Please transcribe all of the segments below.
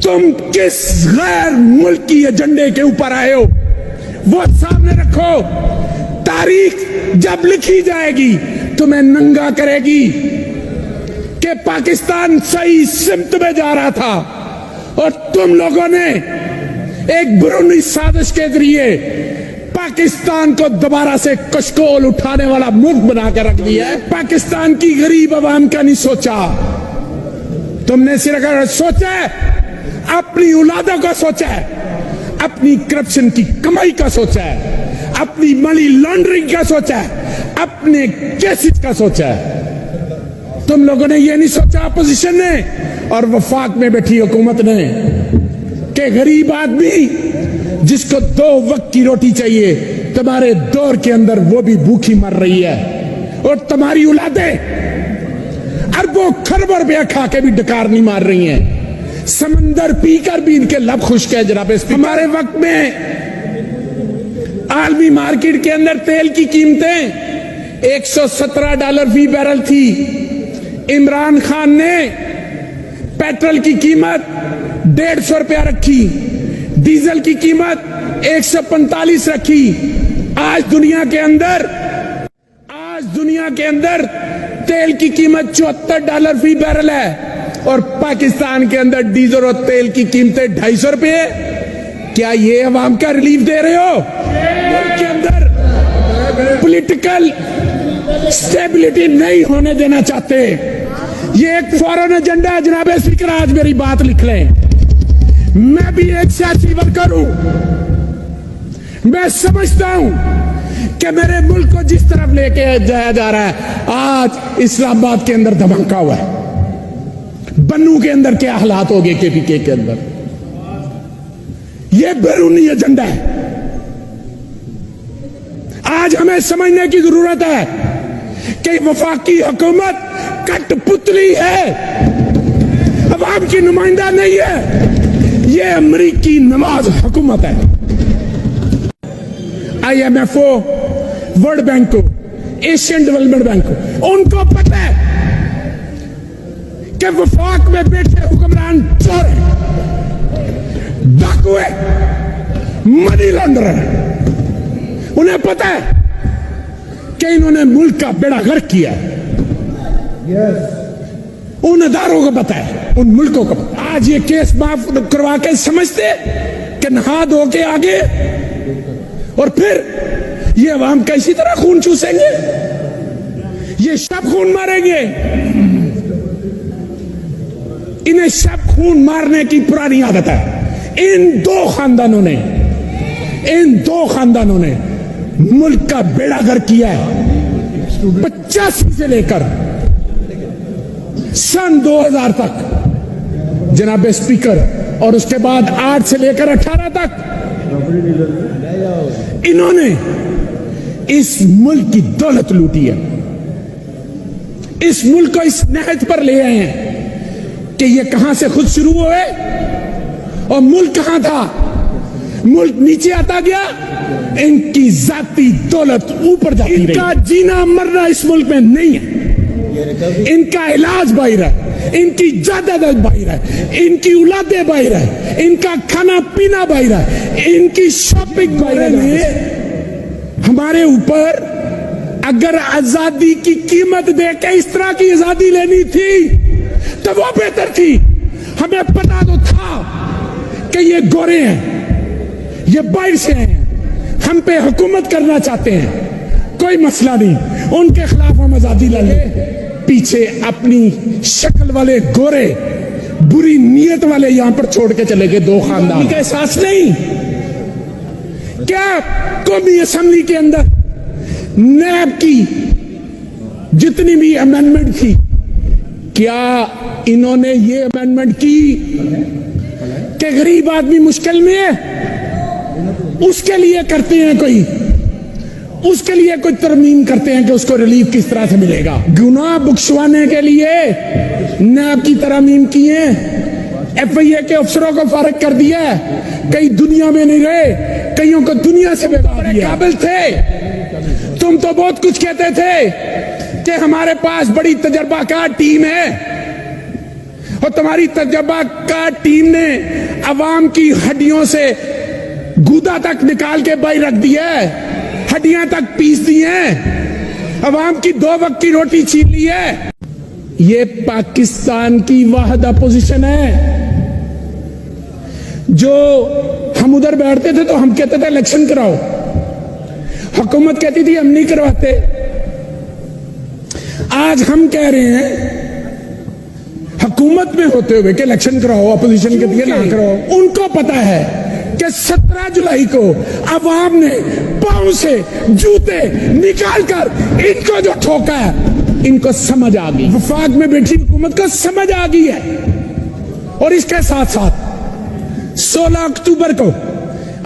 तुम किस गैर मुल्की एजेंडे के ऊपर आए हो वो सामने रखो। तारीख जब लिखी जाएगी तुम्हें नंगा करेगी कि पाकिस्तान सही सिमत में जा रहा था और तुम लोगों ने एक बुरुनी साजिश के जरिए पाकिस्तान को दोबारा से कशकोल उठाने वाला मुल्क बनाकर रख दिया है। पाकिस्तान की गरीब आवाम का नहीं सोचा तुमने, सिर्फ अगर सोचा है अपनी औलादों का सोचा है, अपनी करप्शन की कमाई का सोचा है, अपनी मनी लॉन्ड्रिंग का सोचा है, अपने केसेस का सोचा है। तुम लोगों ने यह नहीं सोचा अपोजिशन ने और वफाक में बैठी हुकूमत ने कि गरीब आदमी जिसको 2 वक्त की रोटी चाहिए तुम्हारे दौर के अंदर वो भी भूखी मर रही है और तुम्हारी औलादें अरबों खरबों रुपया खा के भी डकार नहीं मार रही हैं। समंदर पीकर भी इनके लब खुश्क है। जनाब हमारे वक्त में आलमी मार्केट के अंदर तेल की कीमतें $117 फी बैरल थी। इमरान खान ने पेट्रोल की कीमत ₹150 रखी, डीजल की कीमत 145 रखी। आज दुनिया के अंदर तेल की कीमत $74 फी बैरल है और पाकिस्तान के अंदर डीजल और तेल की कीमतें ₹250। क्या ये अवाम का रिलीफ दे रहे हो? मुल्क के अंदर पॉलिटिकल स्टेबिलिटी नहीं होने देना चाहते। ये एक फॉरेन एजेंडा है। जनाब स्पीकर, आज मेरी बात लिख लें, मैं भी एक सियासी वर्कर हूं। मैं समझता हूं कि मेरे मुल्क को जिस तरफ लेके जाया जा रहा है, आज इस्लामाबाद के अंदर धमाका हुआ है, बन्नू के अंदर क्या हालात हो गए, केपीके के अंदर, यह बैरूनी एजेंडा है। आज हमें समझने की जरूरत है कि वफाकी हुकूमत कठपुतली है, अवाम की नुमाइंदा नहीं है। ये अमरीकी नवाज हुकूमत है। IMF को, वर्ल्ड बैंक को, एशियन डेवलपमेंट बैंक को, उनको पता है कि वफाक में बैठे हुक्मरान चोर है, डाकू है, मनी लॉन्डर है। उन्हें पता है कि इन्होंने मुल्क का बेड़ा गर्क किया है। उन अदारों को पता है, उन मुल्कों को पता है। आज ये केस माफ करवा के समझते कि नहा धो के आगे और फिर ये अवाम का इसी तरह खून चूसेंगे, ये सब खून मारेंगे। इन्हें सब खून मारने की पुरानी आदत है। इन दो खानदानों ने मुल्क का बेड़ा गर्क किया है। 85 से लेकर सन 2000 तक जनाब स्पीकर, और उसके बाद 8 से लेकर 18 तक इन्होंने इस मुल्क की दौलत लूटी है। इस मुल्क को इस नहज पर ले आए हैं कि ये कहां से खुद शुरू हुए और मुल्क कहां था। मुल्क नीचे आता गया, इनकी जाती दौलत ऊपर जाती रही। इनका जीना मरना इस मुल्क में नहीं है। इनका इलाज बाहर है, इनकी जायदाद बाहर है, इनकी औलादें बाहर है, इनका खाना पीना बाहर है, इनकी शॉपिंग बाहर है। हमारे ऊपर अगर आजादी की कीमत देके इस तरह की आजादी लेनी थी तो वो बेहतर थी। हमें पता तो था कि ये गोरे हैं, ये बाहर से हैं, हम पे हुकूमत करना चाहते हैं, कोई मसला नहीं, उनके खिलाफ हम आजादी ला लें। पीछे अपनी शक्ल वाले गोरे, बुरी नीयत वाले यहां पर छोड़ के चले गए दो खानदान। का एहसास नहीं क्या कौमी असेंबली के अंदर नैब की जितनी भी अमेंडमेंट थी, क्या इन्होंने ये अमेंडमेंट की कि गरीब आदमी मुश्किल में है उसके लिए करते हैं, उसके लिए कोई तरमीम करते हैं कि उसको रिलीफ किस तरह से मिलेगा। गुनाह बख्शवाने के लिए नैब की तरमीम किए, FIA के अफसरों को फारिग कर दिया, कई दुनिया में नहीं रहे, कईयों को दुनिया से बेकार किया। काबिल थे, तुम तो बहुत कुछ कहते थे कि हमारे पास बड़ी तजर्बाकार टीम है और तुम्हारी तजर्बाकार टीम ने अवाम की हड्डियों से गूदा तक निकाल के बाहर रख दिया है, हड्डियां तक पीस दी हैं, अवाम की 2 वक्त की रोटी छीन ली है। ये पाकिस्तान की वाहिद अपोजिशन है। जो हम उधर बैठते थे तो हम कहते थे इलेक्शन कराओ, हुकूमत कहती थी हम नहीं करवाते। आज हम कह रहे हैं हुकूमत में होते हुए कि इलेक्शन कराओ, अपोजिशन कहती है ना कराओ। उनको पता है कि 17 जुलाई को अवाम ने पांव से जूते निकालकर इनको जो ठोका है, इनको समझ आ गई, वफाक में बैठी हुकूमत को समझ आ गई है। और इसके साथ साथ 16 अक्टूबर को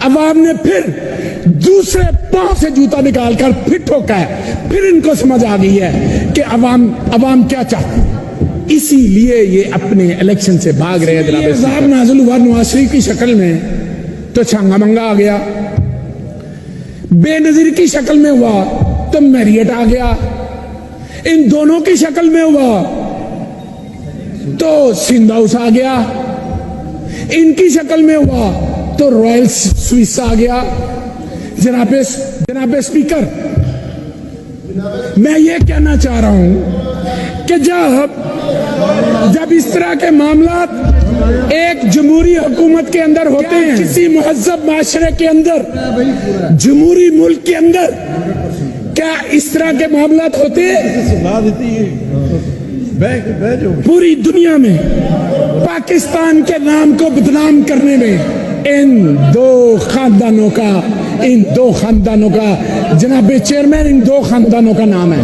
अवाम ने फिर दूसरे पांव से जूता निकालकर फिर ठोका है। फिर इनको समझ आ गई है कि अवाम क्या चाहती है, इसीलिए ये अपने इलेक्शन से भाग रहे हैं। जनाब नाज़िल हुआ नवाज शरीफ की शक्ल में तो छंगा मंगा आ गया, बेनजीर की शक्ल में हुआ तो मैरियट आ गया, इन दोनों की शक्ल में हुआ तो सिंध हाउस आ गया, इनकी शक्ल में हुआ तो रॉयल स्विस आ गया। जनाब स्पीकर, मैं ये कहना चाह रहा हूं कि जब इस तरह के मामला एक जमहूरी हुकूमत के अंदर होते हैं, किसी मुहज्जब माशरे के अंदर, जमहूरी मुल्क के अंदर, क्या इस तरह के मामला होते हैं? पूरी दुनिया में पाकिस्तान के नाम को बदनाम करने में इन दो खानदानों का जनाब चेयरमैन, इन 2 खानदानों का नाम है,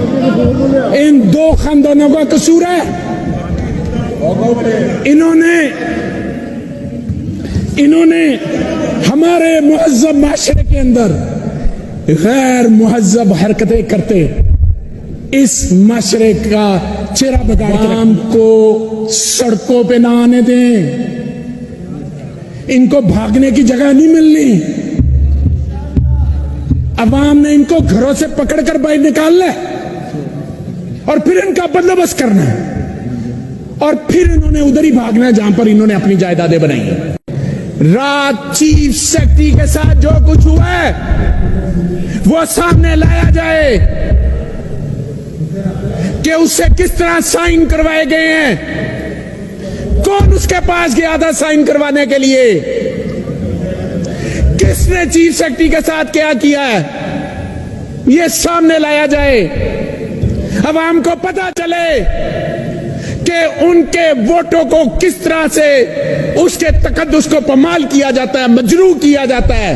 इन 2 खानदानों का कसूर है। इन्होंने हमारे मुहज्जब माशरे के अंदर गैर मुहज्जब हरकतें करते इस माशरे का चेहरा बिगाड़ के आवाम को सड़कों पे ना आने दें, इनको भागने की जगह नहीं मिलनी। अवाम ने इनको घरों से पकड़कर बाहर निकालना है और फिर इनका बंदोबस्त करना है और फिर इन्होंने उधर ही भागना है जहां पर इन्होंने अपनी जायदादें बनाई हैं। रात चीफ सेक्रेटरी के साथ जो कुछ हुआ है वो सामने लाया जाए कि उससे किस तरह साइन करवाए गए हैं, कौन उसके पास गया था साइन करवाने के लिए, किसने चीफ सेक्रेटरी के साथ क्या किया है, यह सामने लाया जाए। अवाम को पता चले कि उनके वोटों को किस तरह से उसके तकद्दुस को पमाल किया जाता है, मजरूह किया जाता है।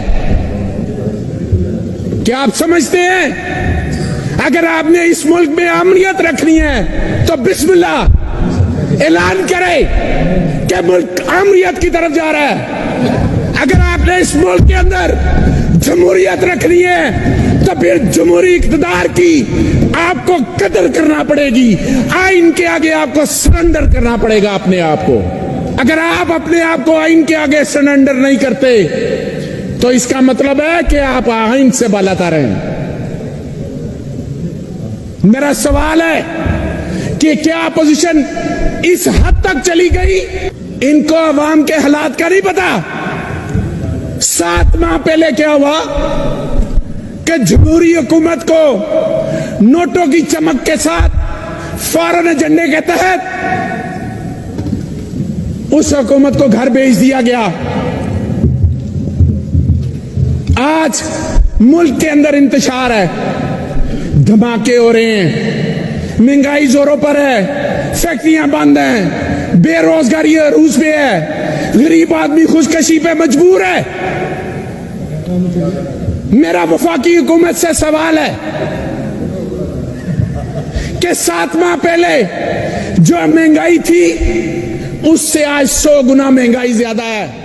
क्या आप समझते हैं अगर आपने इस मुल्क में अमनियत रखनी है तो बिस्मिल्लाह ऐलान करें कि मुल्क अमनियत की तरफ जा रहा है। अगर आपने इस मुल्क के अंदर जमहूरियत रखनी है तो फिर जमहूरी इक़्तिदार की आपको कदर करना पड़ेगी, आइन के आगे आपको सरेंडर करना पड़ेगा अपने आप को। अगर आप अपने आप को आइन के आगे सरेंडर नहीं करते तो इसका मतलब है कि आप आइन से बालातर हैं। मेरा सवाल है कि क्या अपोजिशन इस हद तक चली गई, इनको अवाम के हालात का नहीं पता। 7 माह पहले क्या हुआ कि जमहूरी हुकूमत को नोटों की चमक के साथ फॉरेन एजेंडे के तहत उस हुकूमत को घर भेज दिया गया। आज मुल्क के अंदर इंतशार है, धमाके हो रहे हैं, महंगाई जोरों पर है, फैक्ट्रियां बंद हैं, बेरोजगारी अरूज पे है, गरीब आदमी खुदकशी पे मजबूर है। मेरा वफाकी हुकूमत से सवाल है कि 7 माह पहले जो महंगाई थी उससे आज 100 गुना महंगाई ज्यादा है।